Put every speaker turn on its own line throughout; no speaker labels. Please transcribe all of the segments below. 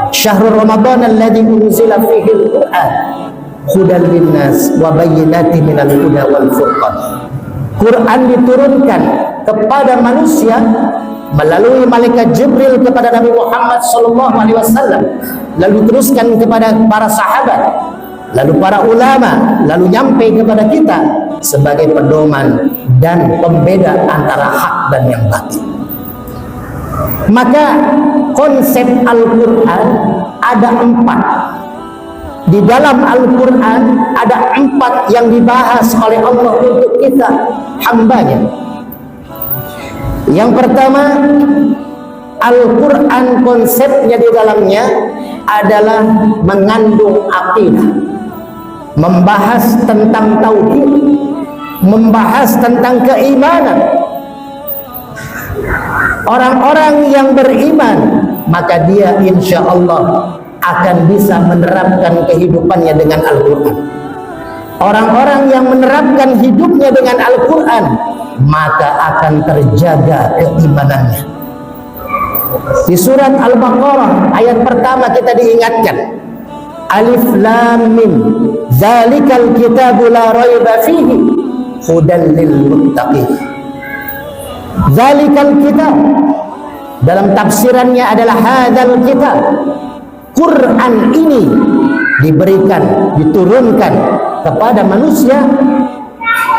Syahrul Ramadan alladzi unzila fihi al-Qur'an hudan linnas wa bayyinatin minal huda wal furqan. Quran diturunkan kepada manusia melalui malaikat Jibril kepada Nabi Muhammad SAW, lalu teruskan kepada para sahabat, lalu para ulama, lalu nyampe kepada kita sebagai pedoman dan pembeda antara hak dan yang batil. Maka konsep Al-Quran ada 4. Di dalam Al-Quran ada 4 yang dibahas oleh Allah untuk kita hambanya. Yang pertama, Al-Quran konsepnya di dalamnya adalah mengandung akidah, membahas tentang tauhid, membahas tentang keimanan. Orang-orang yang beriman, maka dia insya Allah akan bisa menerapkan kehidupannya dengan Al-Quran. Orang-orang yang menerapkan hidupnya dengan Al-Quran, maka akan terjaga keimanannya. Di surat Al-Baqarah ayat pertama kita diingatkan, Alif Lam Mim, Zalikal kitabu la raiba fihi, hudan lil muttaqin. Zalikal kitab, dalam tafsirannya adalah hadzal kitab. Quran ini diberikan, diturunkan kepada manusia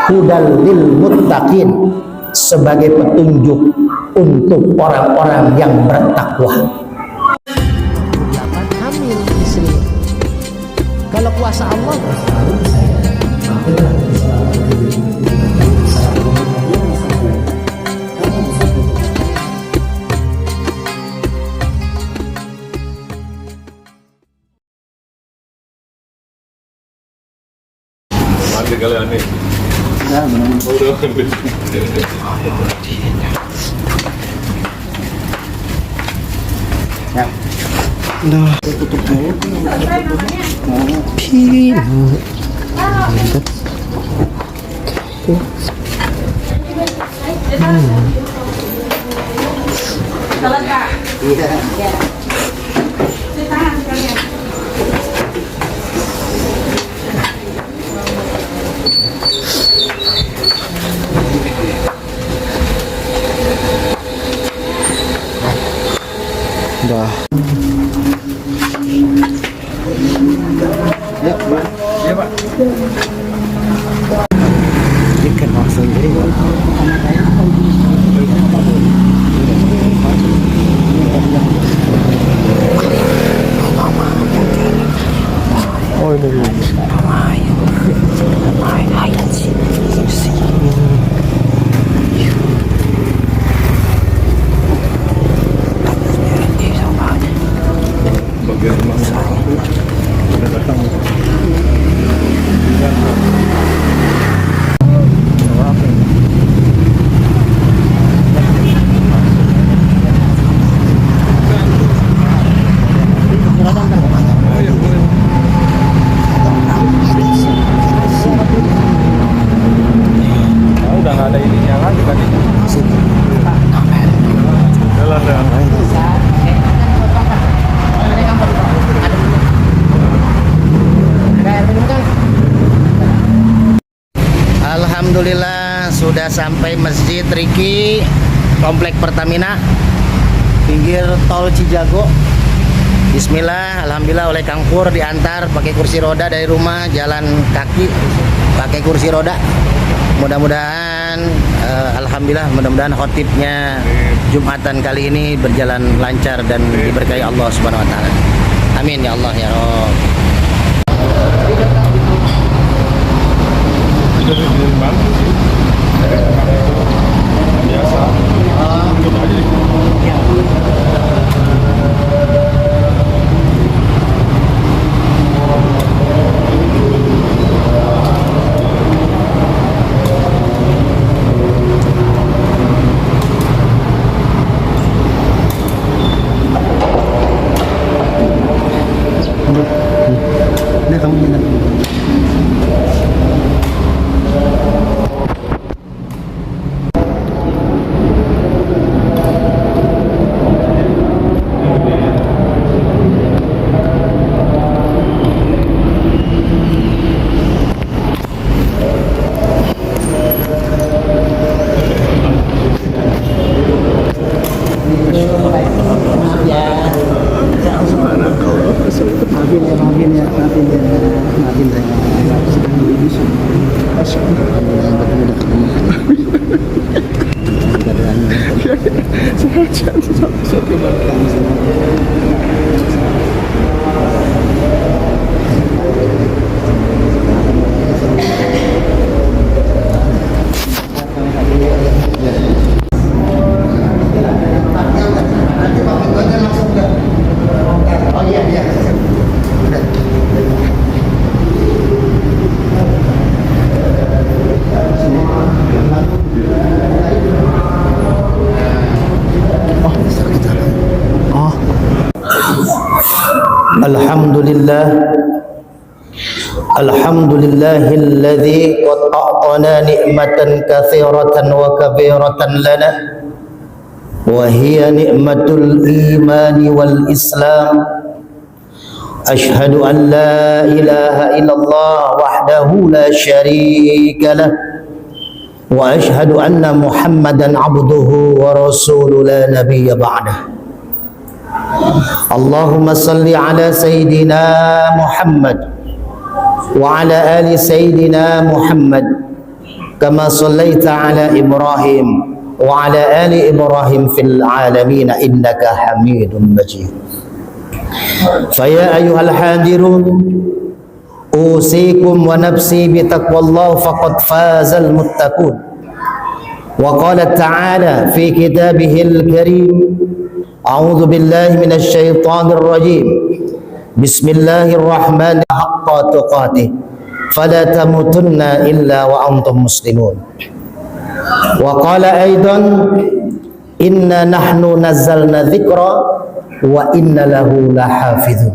hudal lil muttaqin, sebagai petunjuk untuk orang-orang yang bertakwa. Hamil istri. Kalau kuasa Allah
mati kali aneh.
Ya, benar.
Udah
Ya. Udah tutup dulu. Iya. Udah. Ya, Pak.
Iya, Pak.
Ikan langsung jadi, Pak. Oh, ini.
Bagian rumah udah datang. Udah nggak ada ininya lagi tadi. Jalan dah.
Alhamdulillah sudah sampai Masjid Riki, Komplek Pertamina, pinggir tol Cijago. Bismillah, alhamdulillah oleh Kang Pur diantar pakai kursi roda dari rumah, jalan kaki pakai kursi roda. Mudah-mudahan alhamdulillah, mudah-mudahan khotibnya Jumatan kali ini berjalan lancar dan diberkahi Allah Subhanahu wa taala. Amin ya Allah ya Rabb.
Itu di mana sih? Biasa. Ikut aja deh.
Ini kamu ingat.
Alhamdulillah, alhamdulillahilladzi qad a'tana ni'matan katsiratan wa kabiratan lana wa hiya ni'matul imani wal islam. Ashhadu an la ilaha illallah wahdahu la syarika lah wa ashhadu anna Muhammadan abduhu wa rasuluhu la nabiyya ba'dah. Allahumma salli ala Sayyidina Muhammad wa ala ali Sayyidina Muhammad kama sallaita ala Ibrahim wa ala ali Ibrahim fil alamin innaka Hamidum Majid. Faya ayyuhal hadirun usikum wa nafsi bitaqwallah faqad fazal muttaqun. Wa qala ta'ala fi kitabihil karim a'udzu billahi minasy syaithanir rajim. Bismillahirrahmanirrahim. Haqqa tuqatih fala tamutunna illa wa antum muslimun. Wa qala aidan inna nahnu nazzalna dzikra wa inna lahu lahafizun.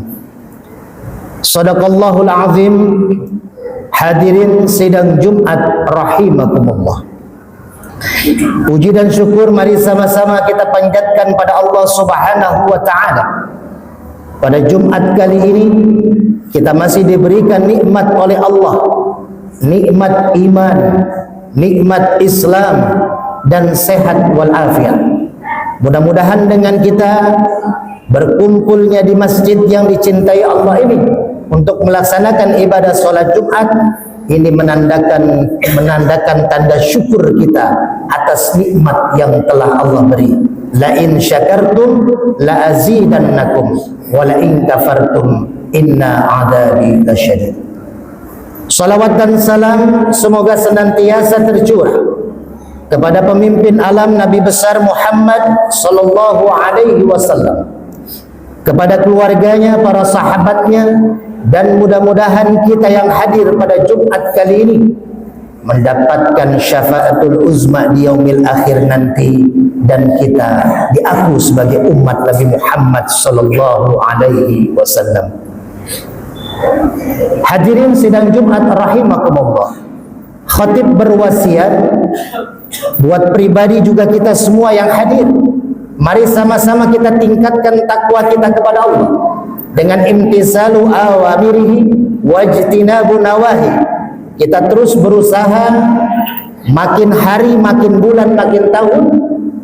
Shadaqallahul azim. Hadirin sidang Jumat rahimakumullah. Puji dan syukur mari sama-sama kita panjatkan pada Allah Subhanahu wa taala. Pada Jumat kali ini kita masih diberikan nikmat oleh Allah, nikmat iman, nikmat Islam dan sehat wal afiat. Mudah-mudahan dengan kita berkumpulnya di masjid yang dicintai Allah ini untuk melaksanakan ibadah sholat Jumat ini menandakan tanda syukur kita atas nikmat yang telah Allah beri. La in syakartum la azidannakum wa la in kafartum inna adabi lasyadid. Salawat dan salam semoga senantiasa tercurah kepada pemimpin alam Nabi besar Muhammad sallallahu alaihi wasallam, kepada keluarganya, para sahabatnya, dan mudah-mudahan kita yang hadir pada Jumat kali ini mendapatkan syafaatul uzma di yaumil akhir nanti dan kita diaku sebagai umat Nabi Muhammad sallallahu alaihi wasallam. Hadirin sidang Jumat rahimakumullah. Khatib berwasiat buat pribadi juga kita semua yang hadir. Mari sama-sama kita tingkatkan takwa kita kepada Allah dengan imtisalu awamirihi wajtinabu nawahi. Kita terus berusaha, makin hari, makin bulan, makin tahun,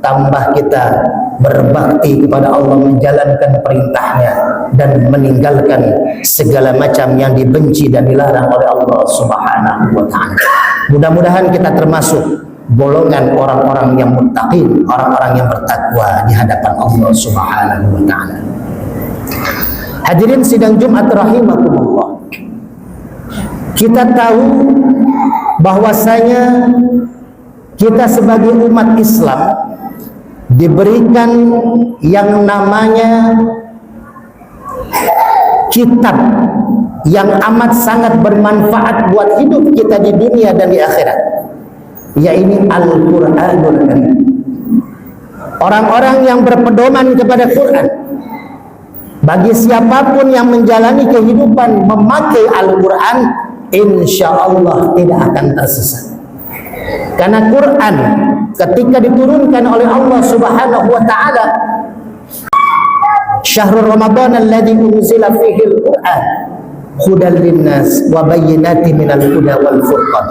tambah kita berbakti kepada Allah, menjalankan perintahnya dan meninggalkan segala macam yang dibenci dan dilarang oleh Allah Subhanahu wa ta'ala. Mudah-mudahan kita termasuk golongan orang-orang yang muttaqin, orang-orang yang bertakwa di hadapan Allah Subhanahu wa ta'ala. Hadirin sidang Jumat rahimakumullah. Kita tahu bahwasanya kita sebagai umat Islam diberikan yang namanya kitab yang amat sangat bermanfaat buat hidup kita di dunia dan di akhirat, yaitu Al-Qur'anul Karim. Orang-orang yang berpedoman kepada Quran, bagi siapapun yang menjalani kehidupan memakai Al-Quran, insya Allah tidak akan tersesat. Karena Quran ketika diturunkan oleh Allah Subhanahu wa ta'ala, Syahrul Ramadan alladzi unzila fihi al-Quran hudan linnas wa bayyinatin minal huda wal furqan.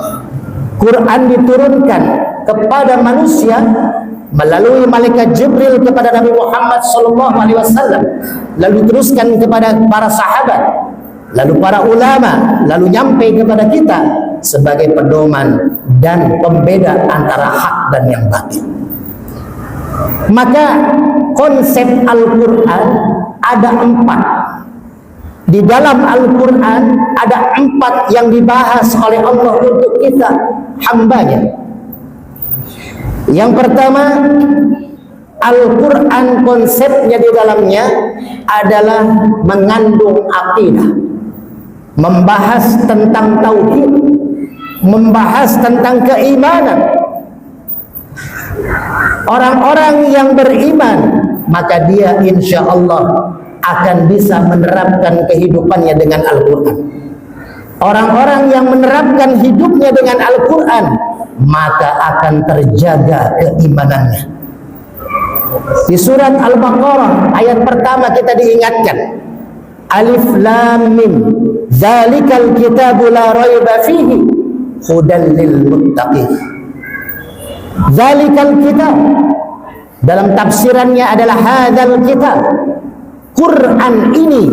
Quran diturunkan kepada manusia melalui malaikat Jibril kepada Nabi Muhammad sallallahu alaihi wasallam, lalu teruskan kepada para sahabat, lalu para ulama, lalu nyampe kepada kita sebagai pedoman dan pembeda antara hak dan yang batil. Maka konsep Al-Quran ada 4. Di dalam Al-Quran ada 4 yang dibahas oleh Allah untuk kita hambanya. Yang pertama, Al-Quran konsepnya di dalamnya adalah mengandung akidah, membahas tentang tauhid, membahas tentang keimanan. Orang-orang yang beriman, maka dia insya Allah akan bisa menerapkan kehidupannya dengan Al-Quran. Orang-orang yang menerapkan hidupnya dengan Al-Quran, maka akan terjaga keimanannya. Di surat Al-Baqarah ayat pertama kita diingatkan, Alif Lam Mim, Dzalikal kitabu la raiba fihi, hudan lil muttaqin. Dzalikal kitab, dalam tafsirannya adalah hadzal kitab. Quran ini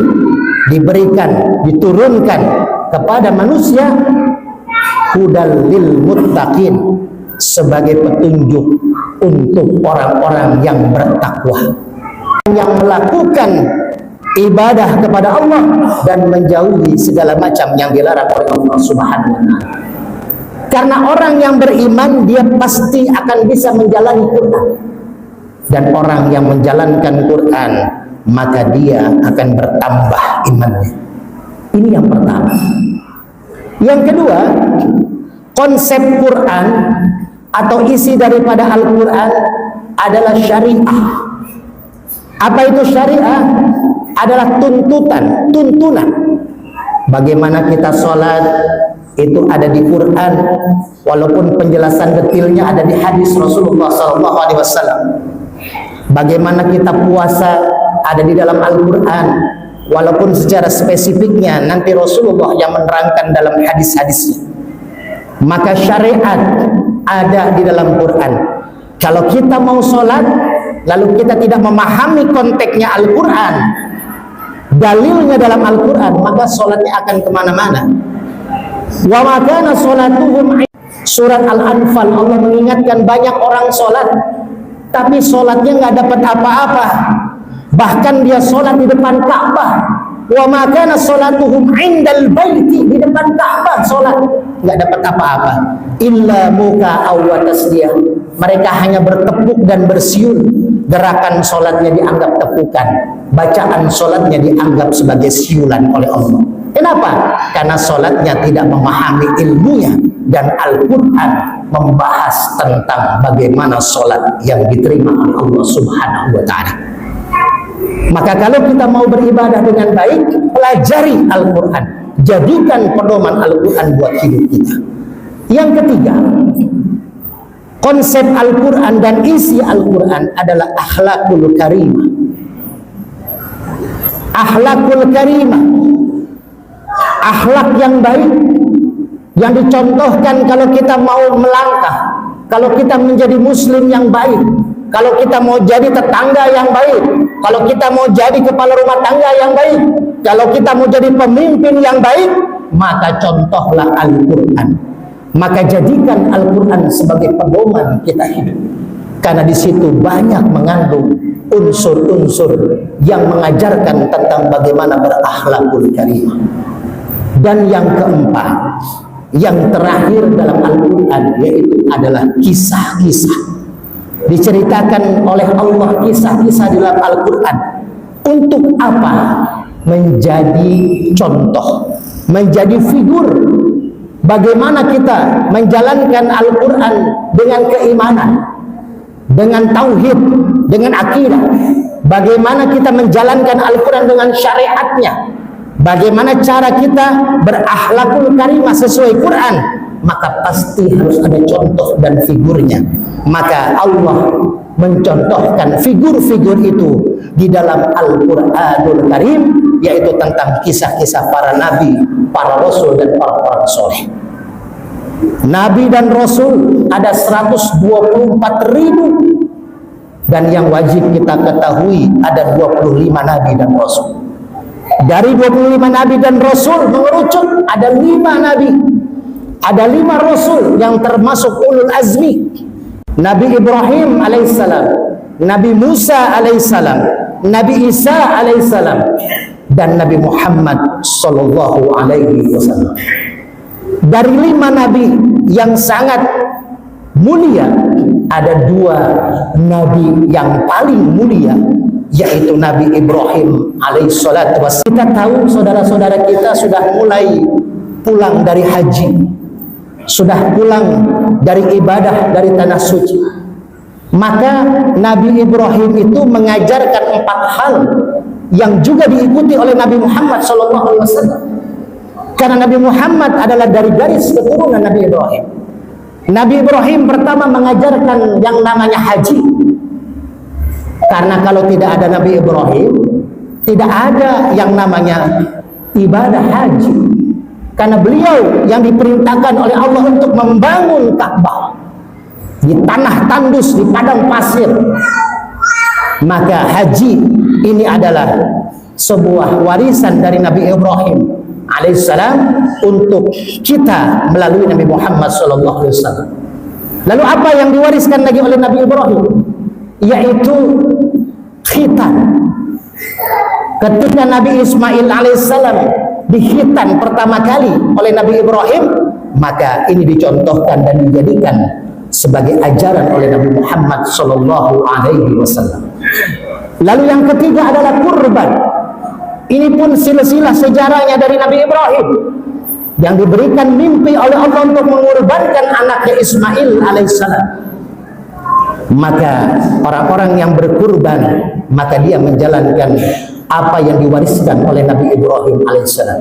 diberikan, diturunkan kepada manusia, hudal lil muttaqin, sebagai petunjuk untuk orang-orang yang bertakwa, yang melakukan ibadah kepada Allah dan menjauhi segala macam yang dilarang oleh Allah Subhanahu wa taala. Karena orang yang beriman, dia pasti akan bisa menjalani Quran. Dan orang yang menjalankan Quran, maka dia akan bertambah imannya. Ini yang pertama. Yang kedua, konsep Quran atau isi daripada Al-Quran adalah syariah. Apa itu syariah? Adalah tuntunan. Bagaimana kita sholat, itu ada di Quran, walaupun penjelasan detailnya ada di hadis Rasulullah SAW. Bagaimana kita puasa, ada di dalam Al-Quran, walaupun secara spesifiknya nanti Rasulullah yang menerangkan dalam hadis-hadisnya. Maka syariat ada di dalam Quran. Kalau kita mau sholat, lalu kita tidak memahami konteksnya Al-Quran, dalilnya dalam Al-Quran, maka sholatnya akan kemana-mana. Wa ma kana sholatuhum. Surat Al-Anfal, Allah mengingatkan banyak orang sholat, tapi sholatnya nggak dapat apa-apa. Bahkan dia sholat di depan Ka'bah. Wa ma kana sholatuhum indal baiti, di depan Ka'bah sholat, nggak dapat apa-apa. Illa muka wa tasdiyah. Mereka hanya bertepuk dan bersiul. Gerakan sholatnya dianggap tepukan, bacaan sholatnya dianggap sebagai siulan oleh Allah. Kenapa? Karena sholatnya tidak memahami ilmunya, dan Al-Quran membahas tentang bagaimana sholat yang diterima oleh Allah Subhanahu wa ta'ala. Maka kalau kita mau beribadah dengan baik, pelajari Al-Quran, jadikan pedoman Al-Quran buat hidup kita. Yang ketiga, konsep Al-Quran dan isi Al-Quran adalah akhlakul karimah. Akhlakul karimah, akhlak yang baik, yang dicontohkan kalau kita mau melangkah, kalau kita menjadi muslim yang baik, kalau kita mau jadi tetangga yang baik, kalau kita mau jadi kepala rumah tangga yang baik, kalau kita mau jadi pemimpin yang baik, maka contohlah Al-Quran. Maka jadikan Al-Quran sebagai pedoman kita hidup, karena di situ banyak mengandung unsur-unsur yang mengajarkan tentang bagaimana berakhlakul karimah. Dan yang keempat, yang terakhir dalam Al-Quran, yaitu adalah kisah-kisah. Diceritakan oleh Allah kisah-kisah dalam Al-Quran. Untuk apa? Menjadi contoh, menjadi figur. Bagaimana kita menjalankan Al-Quran dengan keimanan, dengan tauhid, dengan akidah. Bagaimana kita menjalankan Al-Quran dengan syariatnya. Bagaimana cara kita berakhlakul karimah sesuai Quran. Maka pasti harus ada contoh dan figurnya. Maka Allah mencontohkan figur-figur itu di dalam Al-Quranul Karim, yaitu tentang kisah-kisah para nabi, para rasul, dan orang-orang soleh. Nabi dan rasul ada 124.000, dan yang wajib kita ketahui ada 25 nabi dan rasul. Dari 25 nabi dan rasul mengerucut ada 5 nabi, ada 5 rasul yang termasuk ulul azmi. Nabi Ibrahim alaihissalam, Nabi Musa alaihissalam, Nabi Isa alaihissalam, dan Nabi Muhammad sallallahu alaihi wasallam. Dari 5 nabi yang sangat mulia, ada 2 nabi yang paling mulia, yaitu Nabi Ibrahim alaihissalatu wassalam. Kita tahu saudara-saudara kita sudah mulai pulang dari haji, sudah pulang dari ibadah dari tanah suci. Maka Nabi Ibrahim itu mengajarkan 4 hal yang juga diikuti oleh Nabi Muhammad SAW. Karena Nabi Muhammad adalah dari garis keturunan Nabi Ibrahim. Nabi Ibrahim pertama mengajarkan yang namanya haji. Karena kalau tidak ada Nabi Ibrahim, tidak ada yang namanya ibadah haji. Karena beliau yang diperintahkan oleh Allah untuk membangun Ka'bah di tanah tandus, di padang pasir. Maka haji ini adalah sebuah warisan dari Nabi Ibrahim alaihissalam untuk kita melalui Nabi Muhammad SAW. Lalu apa yang diwariskan lagi oleh Nabi Ibrahim? Yaitu khitan. Ketika Nabi Ismail alaihissalam dihitan pertama kali oleh Nabi Ibrahim, maka ini dicontohkan dan dijadikan sebagai ajaran oleh Nabi Muhammad SAW. Lalu yang ketiga adalah kurban. Ini pun silsilah sejarahnya dari Nabi Ibrahim yang diberikan mimpi oleh Allah untuk mengorbankan anaknya Ismail alaihissalam. Maka orang-orang yang berkurban, maka dia menjalankan apa yang diwariskan oleh Nabi Ibrahim alaihissalam.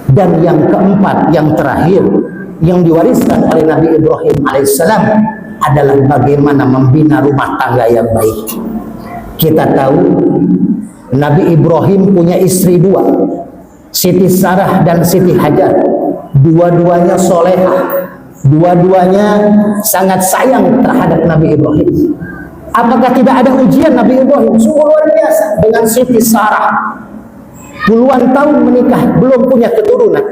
Dan yang keempat, yang terakhir, yang diwariskan oleh Nabi Ibrahim alaihissalam adalah bagaimana membina rumah tangga yang baik. Kita tahu Nabi Ibrahim punya istri dua, Siti Sarah dan Siti Hajar. Dua-duanya solehah, dua-duanya sangat sayang terhadap Nabi Ibrahim. Apakah tidak ada ujian Nabi Ibrahim? Sungguh luar biasa. Dengan Siti Sarah puluhan tahun menikah, belum punya keturunan.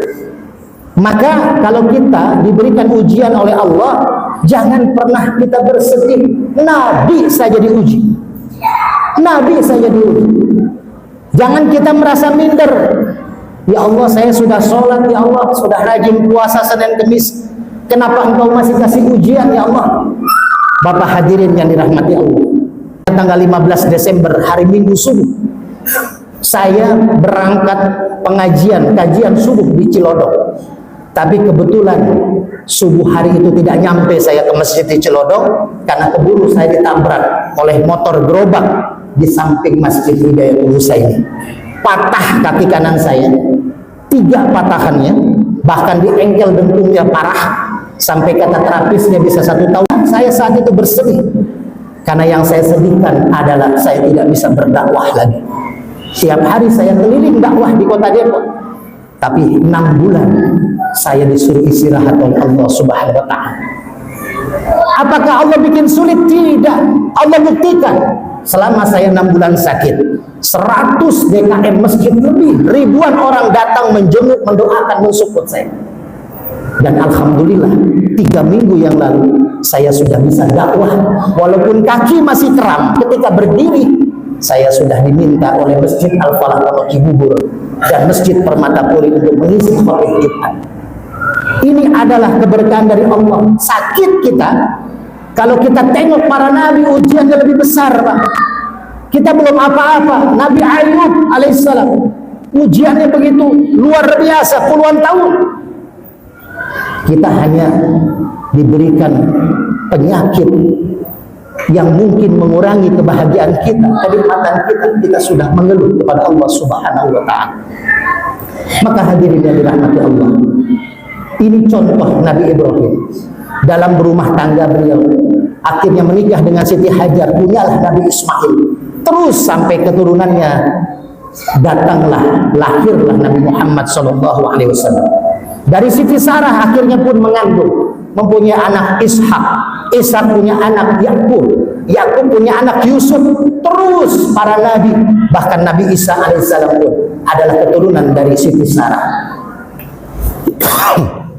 Maka kalau kita diberikan ujian oleh Allah, jangan pernah kita bersedih. Nabi saja diuji, Nabi saja diuji. Jangan kita merasa minder. Ya Allah, saya sudah sholat, ya Allah, sudah rajin puasa Senin Kemis, kenapa engkau masih kasih ujian, ya Allah? Bapak hadirin yang dirahmati Allah, tanggal 15 Desember hari Minggu subuh, saya berangkat kajian subuh di Cilodong. Tapi kebetulan subuh hari itu tidak nyampe saya ke masjid di Cilodong, karena keburu saya ditabrak oleh motor gerobak di samping Masjid Hidayatullah ini. Patah kaki kanan saya, 3 patahannya, bahkan di engkel dengkulnya parah, sampai kata terapisnya bisa 1 tahun. Saya saat itu bersedih, karena yang saya sedihkan adalah saya tidak bisa berdakwah lagi. Tiap hari saya keliling dakwah di kota Depok, tapi 6 bulan saya disuruh istirahat oleh Allah Subhanahu wa Ta'ala. Apakah Allah bikin sulit? Tidak. Allah buktikan selama saya 6 bulan sakit, 100 DKM masjid lebih, ribuan orang datang menjenguk, mendoakan, mensupport saya. Dan alhamdulillah 3 minggu yang lalu saya sudah bisa dakwah, walaupun kaki masih kram. Ketika berdiri saya sudah diminta oleh Masjid Al-Falah Pondok Cibubur dan Masjid Permata Puri untuk mengisi khotbah Jumat. Ini adalah keberkahan dari Allah. Sakit kita, kalau kita tengok para nabi, ujiannya lebih besar, Pak. Kita belum apa-apa. Nabi Ayub alaihissalam, ujiannya begitu luar biasa, puluhan tahun. Kita hanya diberikan penyakit yang mungkin mengurangi kebahagiaan kita, kenikmatan kita sudah mengeluh kepada Allah Subhanahu wa Ta'ala. Maka hadirin yang dirahmati Allah, ini contoh Nabi Ibrahim dalam berumah tangga. Beliau akhirnya menikah dengan Siti Hajar, punyalah Nabi Ismail, terus sampai keturunannya datanglah, lahirlah Nabi Muhammad SAW. Dari Siti Sarah akhirnya pun mengandung, mempunyai anak Ishak, Ishak punya anak Yakub, Yakub punya anak Yusuf, terus para nabi, bahkan Nabi Isa alaihissalam pun adalah keturunan dari Siti Sarah.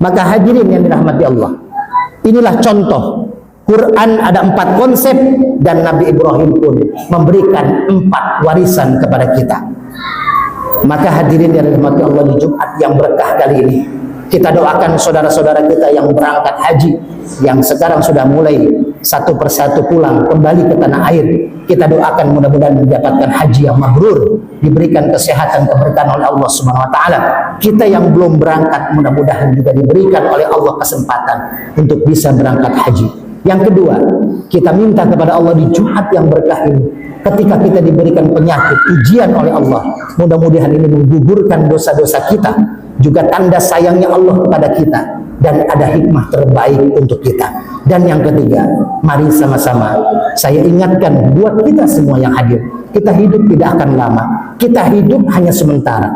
Maka hadirin yang dirahmati Allah, inilah contoh. Quran ada 4 konsep, dan Nabi Ibrahim pun memberikan 4 warisan kepada kita. Maka hadirin yang dirahmati Allah, di Jumat yang berkah kali ini, kita doakan saudara-saudara kita yang berangkat haji, yang sekarang sudah mulai satu persatu pulang kembali ke tanah air. Kita doakan mudah-mudahan mendapatkan haji yang mabrur, diberikan kesehatan, keberkahan oleh Allah Subhanahu wa Ta'ala. Kita yang belum berangkat, mudah-mudahan juga diberikan oleh Allah kesempatan untuk bisa berangkat haji. Yang kedua, kita minta kepada Allah di Jumat yang berkah ini, ketika kita diberikan penyakit, ujian oleh Allah, mudah-mudahan ini menggugurkan dosa-dosa kita, juga tanda sayangnya Allah kepada kita, dan ada hikmah terbaik untuk kita. Dan yang ketiga, mari sama-sama saya ingatkan buat kita semua yang hadir, kita hidup tidak akan lama, kita hidup hanya sementara,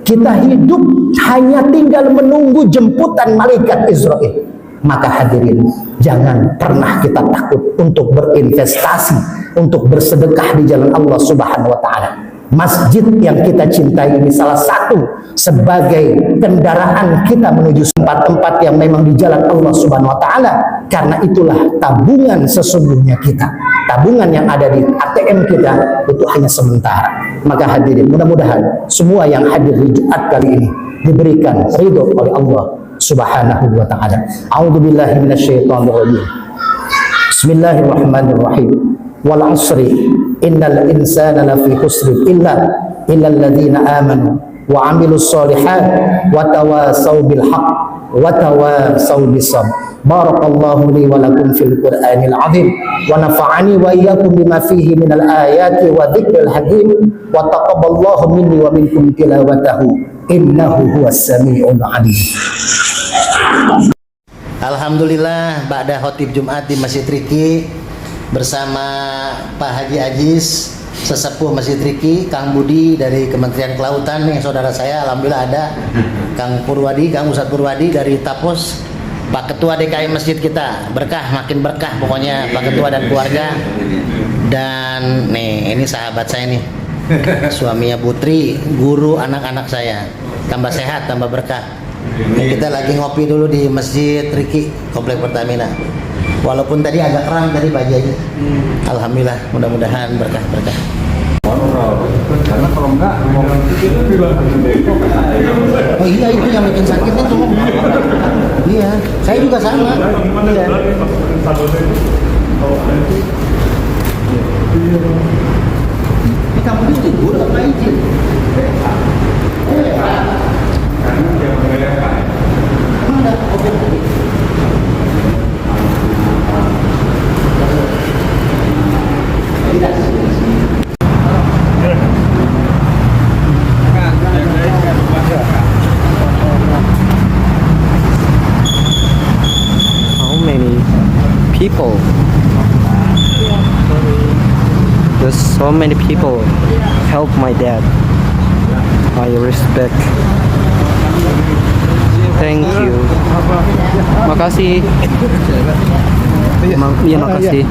kita hidup hanya tinggal menunggu jemputan malaikat Israel. Maka hadirin, jangan pernah kita takut untuk berinvestasi, untuk bersedekah di jalan Allah Subhanahu wa Ta'ala. Masjid yang kita cintai ini salah satu sebagai kendaraan kita menuju tempat-tempat yang memang di jalan Allah Subhanahu wa Ta'ala. Karena itulah tabungan sesungguhnya kita, tabungan yang ada di ATM kita itu hanya sementara. Maka hadirin, mudah-mudahan semua yang hadir di Jumat kali ini diberikan ridho oleh Allah Subhanahu wa Ta'ala. A'udzubillahi minasyaitonir rajim. Bismillahirrahmanirrahim. Wal 'asri innal insana lafi khusr illa alladziina amanu wa 'amilus shalihat wa tawassaw bil haqq wa tawassaw bis sabr. Barakallahu li wa lakum fil Qur'anil 'azim wa nafa'ani wa iyyakum bima fihi minal ayati wa dzikril hakim wa taqabbalallahu minni wa minkum tilawatahu innahu huwas samiul 'alim. Alhamdulillah, ba'da khotib Jumat di Masjid Riki bersama Pak Haji Aziz, sesepuh Masjid Riki, Kang Budi dari Kementerian Kelautan nih, saudara saya, alhamdulillah ada Kang Purwadi, Kang Ustadz Purwadi dari Tapos, Pak Ketua DKI Masjid kita, berkah, makin berkah pokoknya Pak Ketua dan keluarga. Dan nih, ini sahabat saya nih, suaminya Putri, guru anak-anak saya, tambah sehat, tambah berkah. Kita lagi ngopi dulu di Masjid Riki, Komplek Pertamina. Walaupun tadi agak keram tadi Pak Haji. Alhamdulillah, mudah-mudahan berkah-berkah.
Karena kalau enggak
Oh iya, itu yang bikin sakit itu. Iya, saya juga sama. Iya. Ini kamu ini libur apa izin? Mana?
How many people? There's so many people help my dad. I respect. Thank you. Makasih. Iya, makasih.